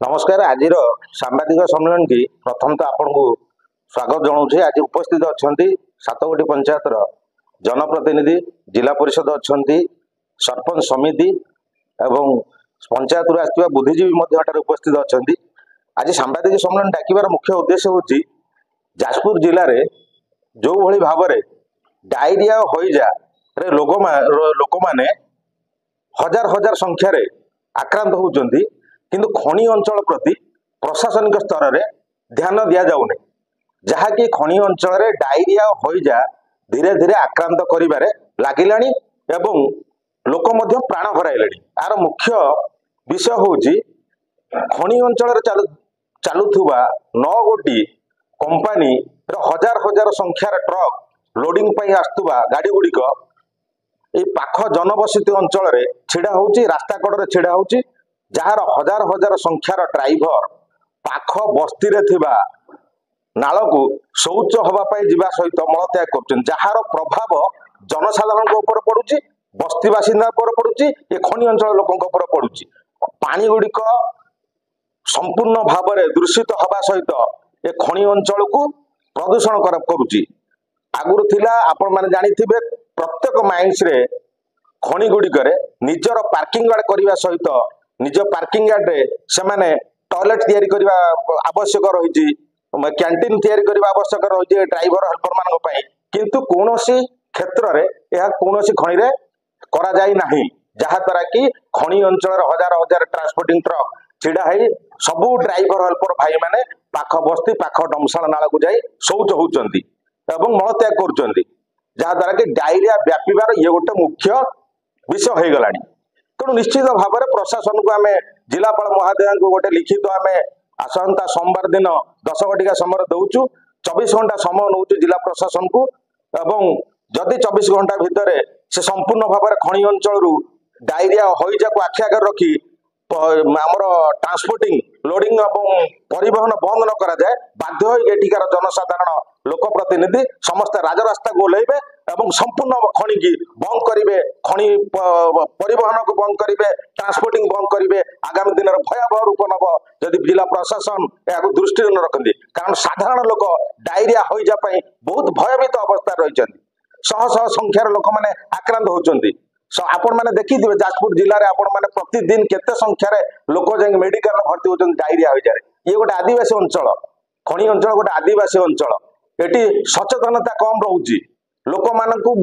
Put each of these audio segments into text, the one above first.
नमस्कार। आज सांबादिक सम्मेलन की प्रथम तो आपन को स्वागत जनाऊे। आज उपस्थित अच्छा सातगोटी पंचायत जनप्रतिनिधि, जिला परिषद अच्छा, सरपंच समिति एवं पंचायत रु आसवा बुद्धिजीवी उपस्थित अच्छा। आज सांबादिक सम्मेलन डाकिबार मुख्य उद्देश्य हूँ जाजपुर जिले में जो भली भाव में डायरिया हईजा लोक मैंने हजार हजार संख्यार आक्रांत होती, किंतु खनि अंचल प्रति प्रशासनिक स्तर में ध्यान दि जाऊनी, जहाँकि खनि अंचल डायरिया हईजा धीरे धीरे आक्रांत करिबारे लागिलानी एवं लोक मध्य प्राण हराइले। यार मुख्य विषय हूँ खनि अंचल चलुवा 9 गोटी कंपानी हजार हजार संख्यार ट्रक लोडिंग आसुवा गाड़ी गुड़िक पाख जनबसति अंचल छिड़ा होची, रास्ता कड़े छिड़ा होची, जार हजार हजार संख्यार ड्राइवर पाख बस्ती थिबा नालकू शौच होगापाई जीवा सहित मलत्याग कर, जार प्रभाव जनसाधारण ऊपर पड़ुची, बस्ती बासिंदा पड़ुची, ये खनि अंचल लोकों ऊपर पड़ुची। पानी गुड़िक संपूर्ण भाव में दूषित हवा सहित ये खनि अंचल को प्रदूषण करुची। आगुरी थिला आपण माने जानिथिबे प्रत्येक माइंस रे खनि गुड़िक निजर पार्किंग यार्ड करने सहित निज पार्किंग यार्ड रे से माने टॉयलेट तैयारी करने आवश्यक रही, कैंटीन तैयारी करने आवश्यक रही ड्राइवर हेल्पर मान, किंतु कौनसी क्षेत्र में यह कौनसी खनि रे करा जाई नहीं, जहाँ द्वारा कि खनि अंचल हजार हजार ट्रांसपोर्टिंग ट्रक छिड़ा है, सबू ड्राइवर हेल्पर भाई माने पाख बस्ती पाख डमशाल नाला को जाई शौच होउचंती एवं मलत्याग करुचंती, जहाँ द्वारा कि डायरिया व्यापार ये गोटे मुख्य विषय हो गलानी। तेणु निश्चित भाव में प्रशासन को आम जिलापाल महोदय को गोटे लिखित आम आसंता सोमवार दिन 10 घटिका समय दौचु। 24 घंटा समय नौ जिला प्रशासन को, एवं जदि 24 घंटा भितर से संपूर्ण भाव में खनि अंचल डायरिया हईजा को आखि आगे रखी आमर ट्रांसपोर्टिंग लोडिंग और परिवहन बंद न करा जाए, बाध्य होठिकार जनसाधारण लोक प्रतिनिधि समस्त राजरास्ता को ओह्लैबे एवं संपूर्ण खनि की बंद करेंगे, खनि परिवहन को बंद करेंगे, ट्रांसपोर्टिंग बंद करेंगे। आगामी दिन में भयावह रूप नब जदि जिला प्रशासन यह दृष्टि न रखती, कारण साधारण लोक डायरिया हईजा बहुत भयभीत अवस्था रही, शह शह संख्यार लोक मैंने आक्रांत होती। आपण मैंने देखिए जाजपुर जिले में आपण मैंने प्रतिदिन केते संख्यार लोक जाए मेडिकल भर्ती होती डायरिया हईजा। ये गोटे आदिवासी अंचल, खनि अंचल गोटे आदिवासी अंचल, एटी सचेतनता कम रोचे। लोक मानू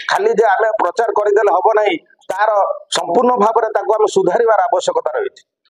खाली जे आम प्रचार करदे हम ना, तार संपूर्ण भाव में सुधार आवश्यकता रही।